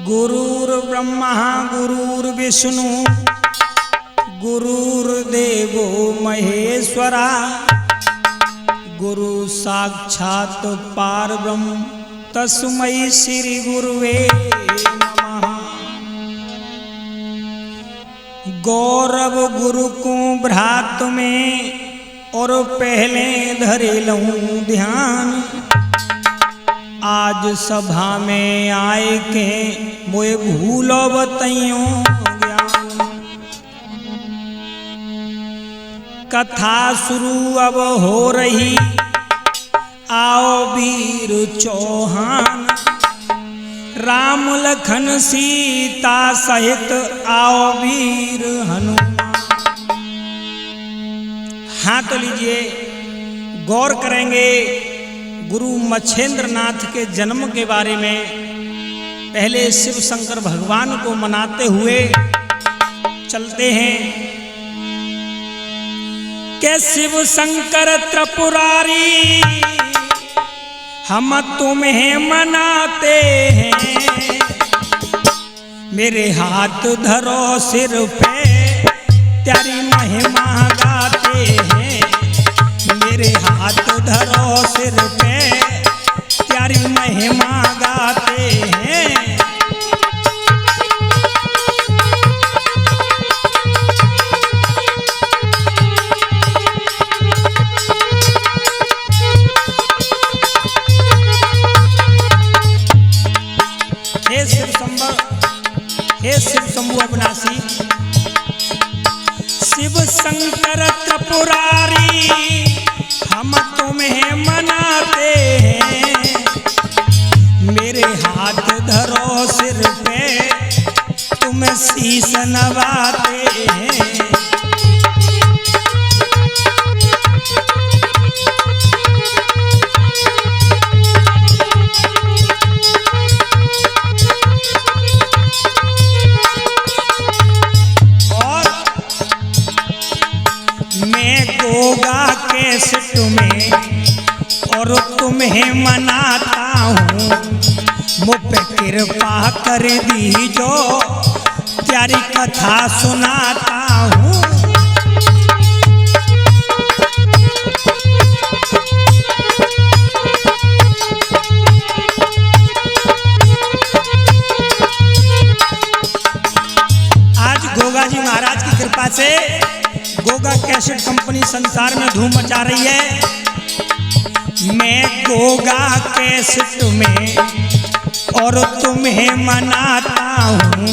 गुरुर्ब्रह्मा गुरुर्विष्णु गुरुर्देवो महेश्वरा गुरु साक्षात् परब्रह्म तस्मै श्री गुरुवे नमः। गौरव गुरु को भ्रात में और पहले धरे लूं ध्यान। आज सभा में आए के मोए भूलो बतइयो ज्ञान। कथा शुरू अब हो रही, आओ वीर चौहान। राम लखन सीता सहित आओ वीर हनुमान। हाँ तो लीजिए, गौर करेंगे गुरु मच्छेंद्र नाथ के जन्म के बारे में। पहले शिव शंकर भगवान को मनाते हुए चलते हैं कि शिव शंकर त्रिपुरारी हम तुम्हें मनाते हैं। मेरे हाथ धरो सिर पे तेरी महिमा गाते हैं। मेरे हाथ धरो सिर पे तेरी महिमा गाते हैं। हे शिव शंभु अविनाशी, शिव शंकर त्रिपुरारी हम तुम्हें मनाते हैं। मेरे हाथ धरो सिर पे तुम शीश नवाते हैं। गोगा कैसेट में और तुम्हें मनाता हूँ। मुझ पे कृपा कर दीजो प्यारी कथा सुनाता हूँ। आज गोगा जी महाराज की कृपा से गोगा कैसेट कंपनी संसार में धूम मचा रही है। मैं गोगा कैसेट में और तुम्हें मनाता हूँ।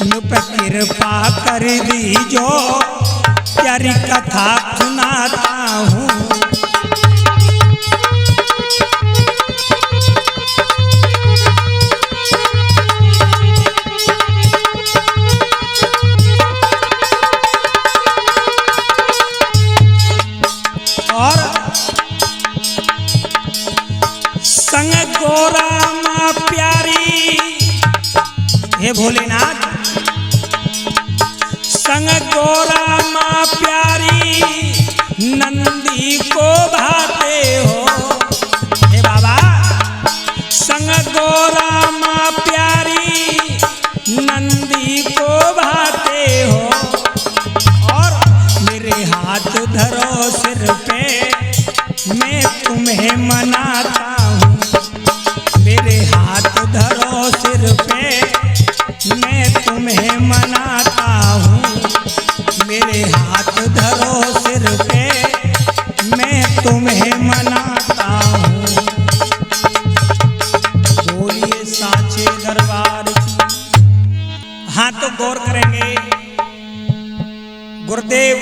मुझ पर कृपा कर दीजो प्यारी कथा सुनाता हूँ। संग गोरा माँ प्यारी, हे भोलेनाथ, संग गोरा माँ प्यारी नंदी को भाते हो। हे बाबा, संग गोरा माँ प्यारी नंदी को भाते हो। और मेरे हाथ धरो सिर पे मैं तुम्हें मनाता हूँ। मेरे हाथ धरो सिर पे मैं तुम्हें मनाता हूँ। मेरे हाथ धरो सिर पे मैं तुम्हें मनाता हूँ। बोलिए साचे दरबार की। हाँ तो गौर करेंगे, गुरुदेव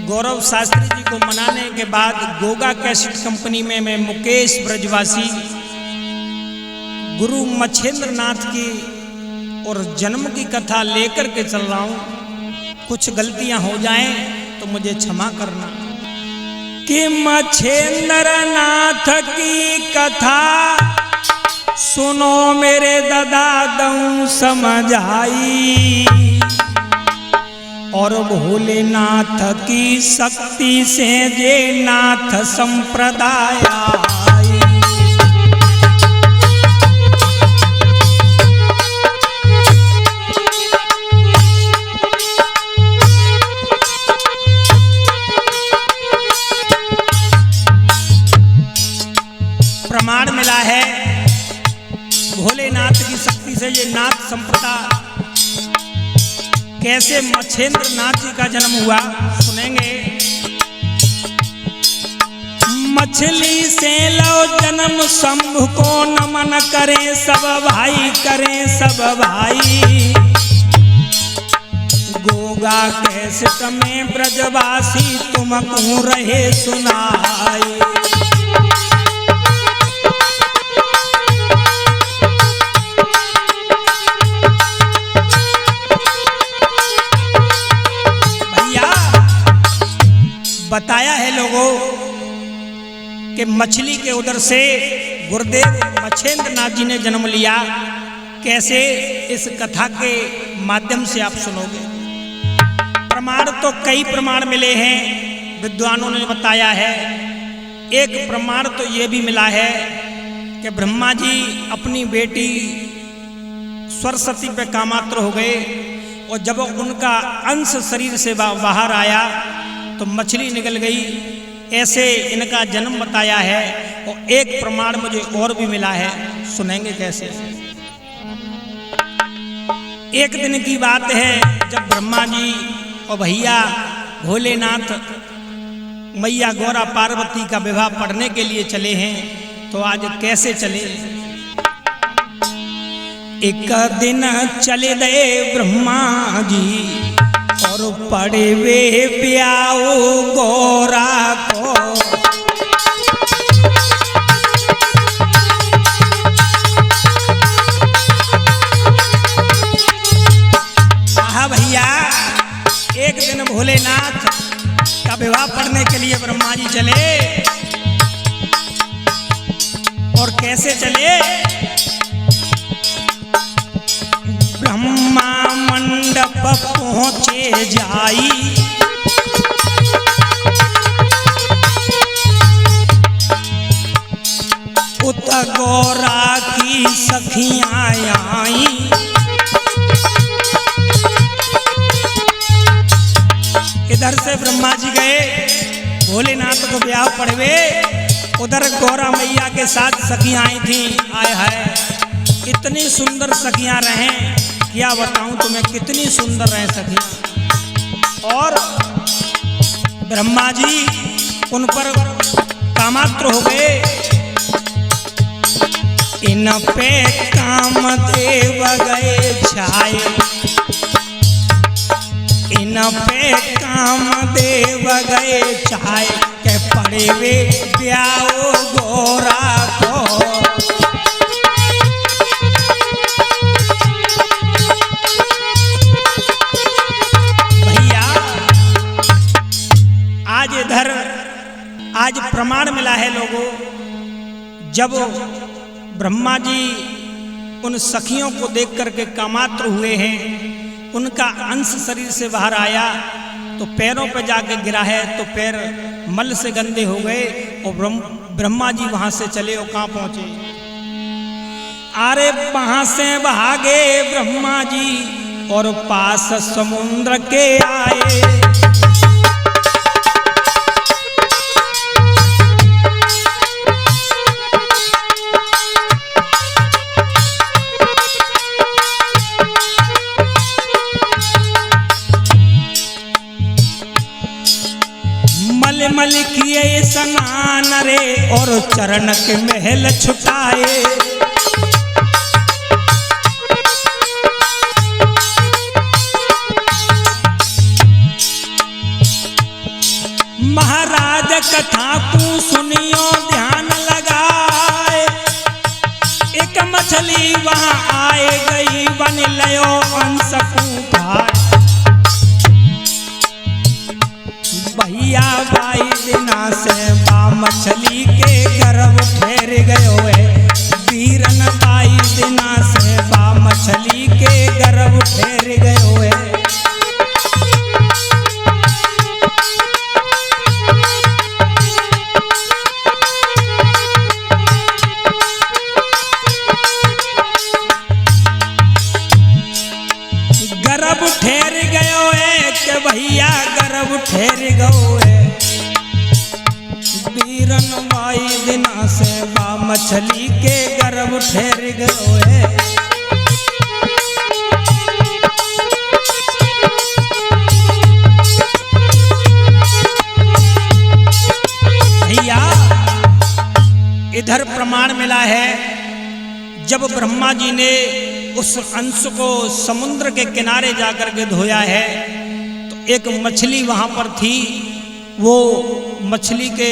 गौरव शास्त्री जी को मनाने के बाद गोगा कैसेट कंपनी में मैं मुकेश ब्रजवासी गुरु मच्छेंद्र नाथ की और जन्म की कथा लेकर के चल रहा हूँ। कुछ गलतियां हो जाएं तो मुझे क्षमा करना। कि मच्छेंद्र नाथ की कथा सुनो मेरे दादा दऊं समझ आई। और भोलेनाथ की शक्ति से जे नाथ संप्रदाय। की शक्ति से ये नाथ संप्रदा कैसे मच्छेंद्र नाथ जी का जन्म हुआ सुनेंगे। मछली से लो जन्म शंभु को नमन करें सब भाई, करें सब भाई। गोगा कैसेट में ब्रजवासी तुमको रहे सुनाई। भैया बताया है लोगों कि मछली के उदर से गुरुदेव मच्छेंद्र नाथ जी ने जन्म लिया। कैसे, इस कथा के माध्यम से आप सुनोगे। प्रमाण तो कई प्रमाण मिले हैं, विद्वानों ने बताया है। एक प्रमाण तो ये भी मिला है कि ब्रह्मा जी अपनी बेटी सरस्वती पे कामात्र हो गए और जब उनका अंश शरीर से बाहर आया तो मछली निकल गई। ऐसे इनका जन्म बताया है। और एक प्रमाण मुझे और भी मिला है, सुनेंगे कैसे। एक दिन की बात है जब ब्रह्मा जी और भैया भोलेनाथ मैया गौरा पार्वती का विवाह पढ़ने के लिए चले हैं। तो आज कैसे चले। एक दिन चले गए ब्रह्मा जी और पड़े वे ब्याओ गौरा को। भैया एक दिन भोलेनाथ का विवाह पढ़ने के लिए ब्रह्मा जी चले। और कैसे चले। ब्रह्मा मंडप पहुंचे जाई। उत गौरा की सखियां आई। इधर से ब्रह्मा जी गए भोलेनाथ को ब्याह पढ़वे, उधर गौरा मैया के साथ सखियां आई थी। आए हाय इतनी सुंदर सखियां रहें, क्या बताऊं तुम्हें कितनी सुंदर रहे सखियां। और ब्रह्मा जी उन पर कामात्र हो गए। इन पे कामदेव गए छाए। इन पे कामदेव गए छाए के पड़े वे ब्याओ गौरा को। भैया आज इधर आज प्रमाण मिला है लोगों। जब ब्रह्मा जी उन सखियों को देख करके कामात्र हुए हैं, उनका अंश शरीर से बाहर आया तो पैरों पे जाके गिरा है तो पैर मल से गंदे हो गए। और ब्रह्मा जी वहां से चले और कहां पहुंचे। अरे वहां से भागे ब्रह्मा जी और पास समुद्र के आए। मल किए स्नान रे और चरण के महल छुटाए। महाराज कथा को सुनियो ध्यान लगाए। एक मछली वहां आए गई बन लयो अंश भाई। भैया बाई दिना से बा मछली के गर्भ ठहर गयो है। वीरन बाई दिना से बा मछली के गर्भ ठहर गयो है। गर्भ ठहर गयो है के भैया गर्भ ठहर गयो है। वीरन बाई दिना से बा मछली के गर्भ ठहर गयो है। मिला है, जब ब्रह्मा जी ने उस अंश को समुद्र के किनारे जाकर के धोया है तो एक मछली वहां पर थी, वो मछली के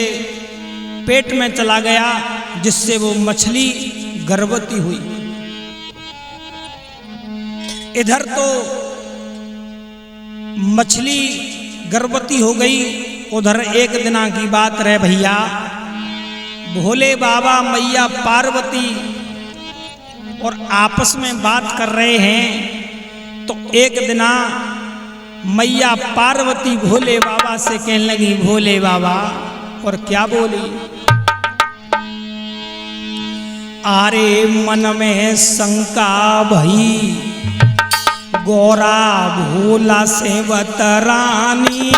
पेट में चला गया, जिससे वो मछली गर्भवती हुई। इधर तो मछली गर्भवती हो गई, उधर एक दिना की बात रहे भैया, भोले बाबा मैया पार्वती और आपस में बात कर रहे हैं। तो एक दिना मैया पार्वती भोले बाबा से कहने लगी, भोले बाबा, और क्या बोली, आरे मन में शंका भई, गोरा भोला से बतरानी,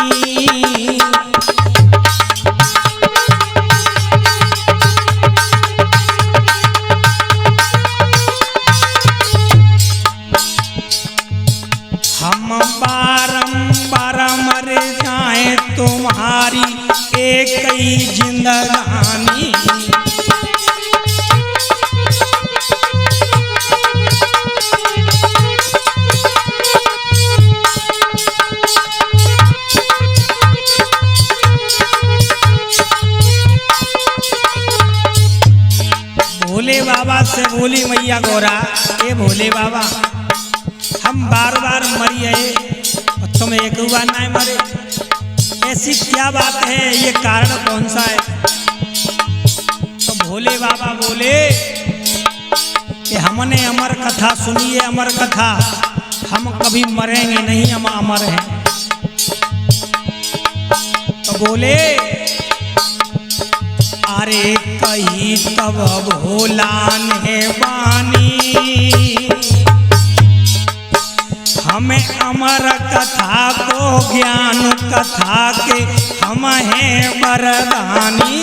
हम बारंबार मर जाए तुम्हारी एक ही जिंदगानी, भोले बाबा से बोली मैया गौरा, ए भोले बाबा, हम बार बार मरिए और तुम एक बार ना मरे, ऐसी क्या बात है, ये कारण कौन सा है? तो भोले बाबा बोले कि हमने अमर कथा सुनी है, अमर कथा, हम कभी मरेंगे नहीं, हम अमर हैं। तो बोले, अरे कही तब भोला ने बानी, हमें अमर कथा को ज्ञान कथा के हम हैं वरदानी।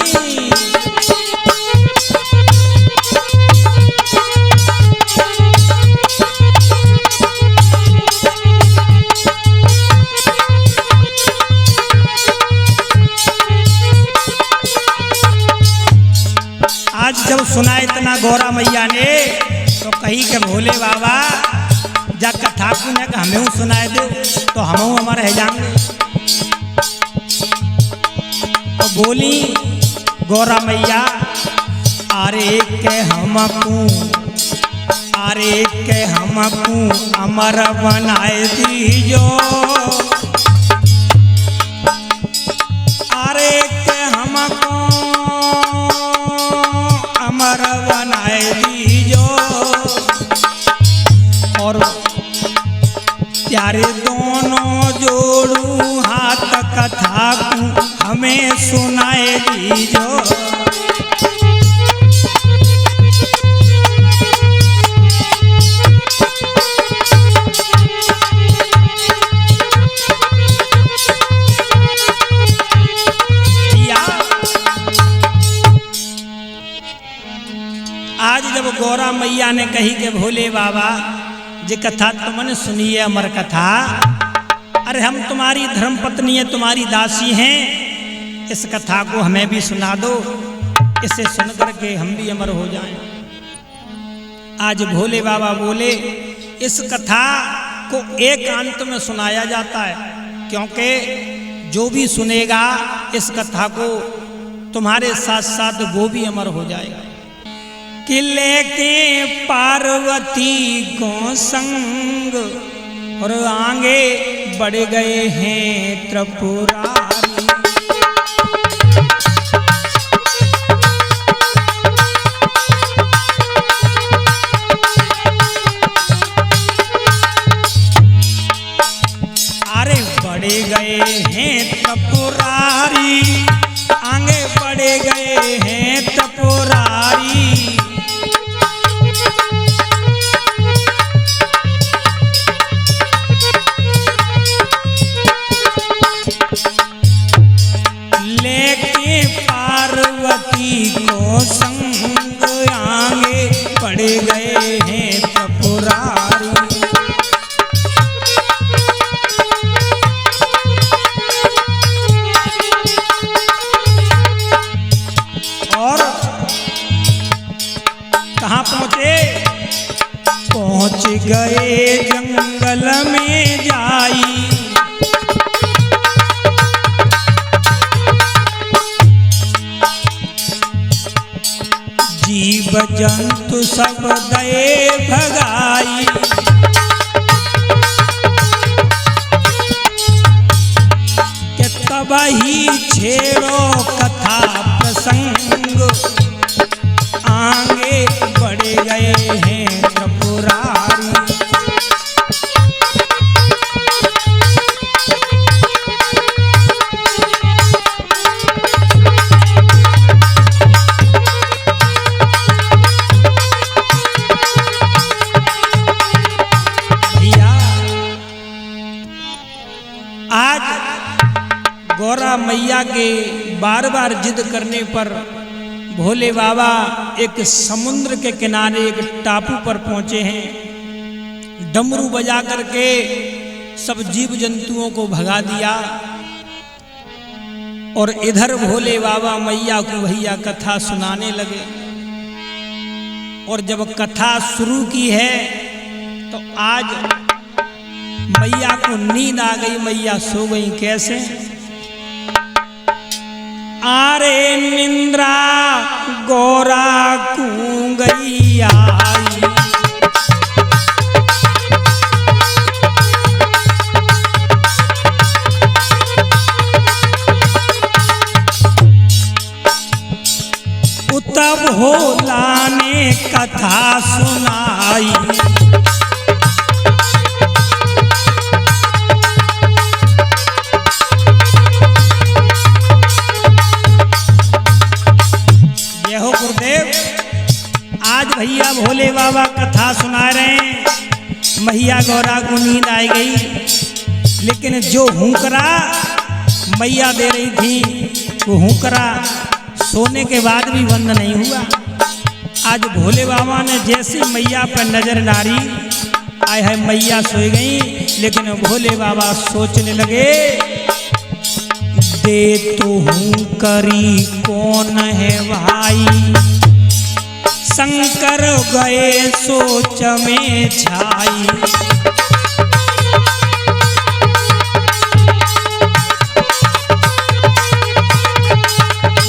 आज जब सुना इतना गौरा मैया ने तो कही के भोले बाबा जा कथा को ने हमें सुनाए दो तो हम हमारे रह जाएंगे। तो बोली गौरा मैया, अरे के हमको, अरे के हमको अमर बनाए दीजो, अरे के हमको अमर बनाए दीजो, और प्यारे दोनों जोड़ू हाथ कथा को हमें सुनाए दीजो। आज जब गौरा मैया ने कही के भोले बाबा जे कथा तुमने सुनी है अमर कथा, अरे हम तुम्हारी धर्मपत्नी है, तुम्हारी दासी हैं, इस कथा को हमें भी सुना दो, इसे सुन करके हम भी अमर हो जाएं। आज भोले बाबा बोले इस कथा को एकांत में सुनाया जाता है, क्योंकि जो भी सुनेगा इस कथा को तुम्हारे साथ साथ वो भी अमर हो जाएगा। किले के पार्वती को संग और आगे बढ़ गए हैं त्रिपुरारी, अरे बढ़ गए हैं त्रिपुरारी, आगे बढ़ गए हैं त्रिपुरारी, लेके पार्वती को संग आगे बढ़ गए हैं त्रिपुरारी। और गए जंगल में जाई, जीव जंतु सब दए भगाई। के तब ही छेड़ो कथा प्रसंग, आगे बढ़ गए हैं त्रिपुरारी। आज गौरा मैया के बार बार जिद करने पर भोले बाबा एक समुद्र के किनारे एक टापू पर पहुंचे हैं। डमरू बजा करके सब जीव जंतुओं को भगा दिया और इधर भोले बाबा मैया को भैया कथा सुनाने लगे। और जब कथा शुरू की है तो आज मैया को नींद आ गई, मैया सो गई। कैसे? आरे निंद्रा गौरा गई आई, तब भोला ने कथा सुनाई। आज भैया भोले बाबा कथा सुना रहे हैं, मैया गौरा को नींद आ गई, लेकिन जो हुंकरा मैया दे रही थी वो हुंकरा सोने के बाद भी बंद नहीं हुआ। आज भोले बाबा ने जैसी मैया पर नजर डाली, आए है मैया सो गई, लेकिन भोले बाबा सोचने लगे दे तो हुंकरी कौन है भाई, शंकर गए सोच में छाई।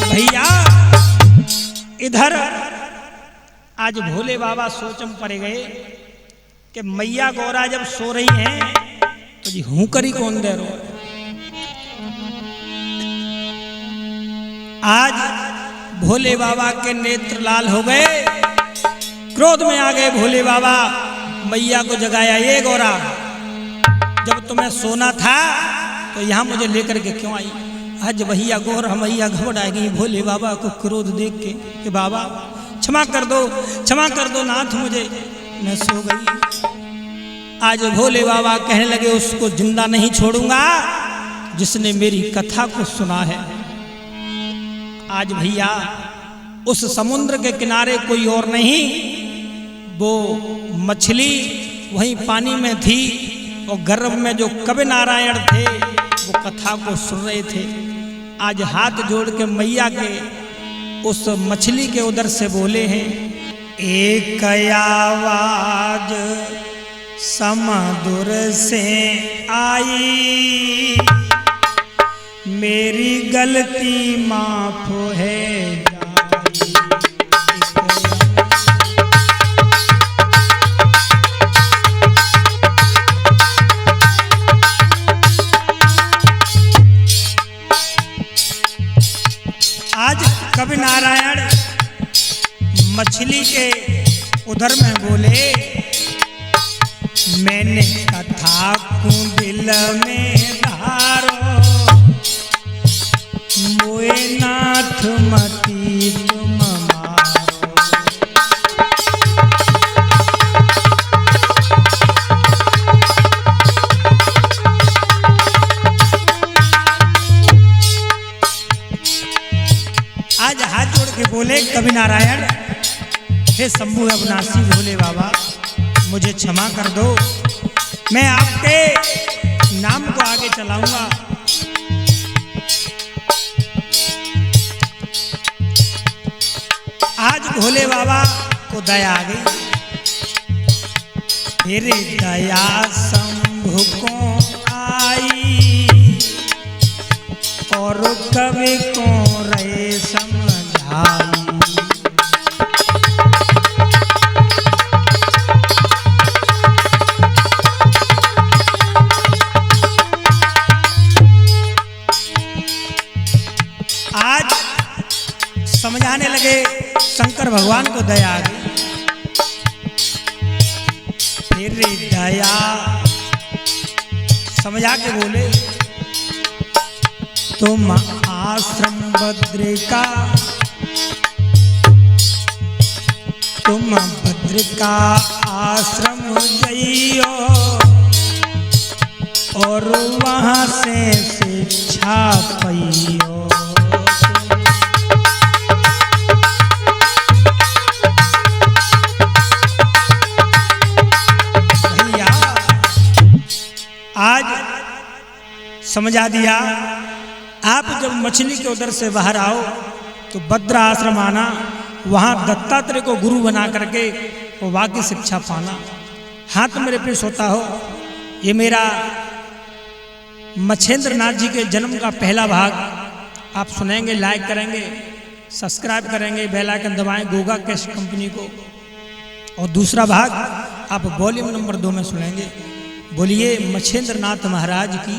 भैया इधर आज भोले बाबा सोच में पड़ गए कि मैया गौरा जब सो रही हैं तो जी हुंकरी कौन दे रहा। आज भोले बाबा के नेत्र लाल हो गए, क्रोध में आ गए भोले बाबा, मैया को जगाया, ये गौरा जब तुम्हें सोना था तो यहाँ मुझे लेकर के क्यों आई। आज भैया गौरा मैया घबरा गई भोले बाबा को क्रोध देख के कि बाबा क्षमा कर दो नाथ, मुझे मैं सो गई। आज भोले बाबा कहने लगे उसको जिंदा नहीं छोड़ूंगा जिसने मेरी कथा को सुना है। आज भैया उस समुद्र के किनारे कोई और नहीं, वो मछली वहीं पानी में थी और गर्भ में जो कवि नारायण थे वो कथा को सुन रहे थे। आज हाथ जोड़ के मैया के उस मछली के उधर से बोले हैं, एक आवाज समदुर से आई, मेरी गलती माफ है आज कवि नारायण मछली के उधर में बोले, मैंने कथा को दिल में धारो, मोए नाथ मती तुम मारो। आज हाथ जोड़ के बोले कवि नारायण, हे शंभु अविनाशी भोले बाबा मुझे क्षमा कर दो, मैं आपके नाम को आगे चलाऊंगा। आज भोले बाबा को दया आ गई, फिर दया शंभु को आई और कवि को रहे समझाई। आज समझाने लगे शंकर भगवान को दया आ गई। फिर दया समझा के बोले तुम आश्रम बद्रिका, तुम बद्रिका आश्रम जइयो और वहां से शिक्षा पाइयो। आज समझा दिया। आप जब मछली के उधर से बाहर आओ तो भद्र आश्रम आना, वहाँ दत्तात्रेय को गुरु बना करके वो वाक्य शिक्षा पाना। हाथ मेरे पे सोता हो, ये मेरा मच्छेंद्र नाथ जी के जन्म का पहला भाग आप सुनेंगे, लाइक करेंगे, सब्सक्राइब करेंगे, बेल आइकन दबाएं गोगा कैसेट कंपनी को। और दूसरा भाग आप वॉल्यूम नंबर 2 में सुनेंगे। बोलिए मच्छेंद्र नाथ महाराज की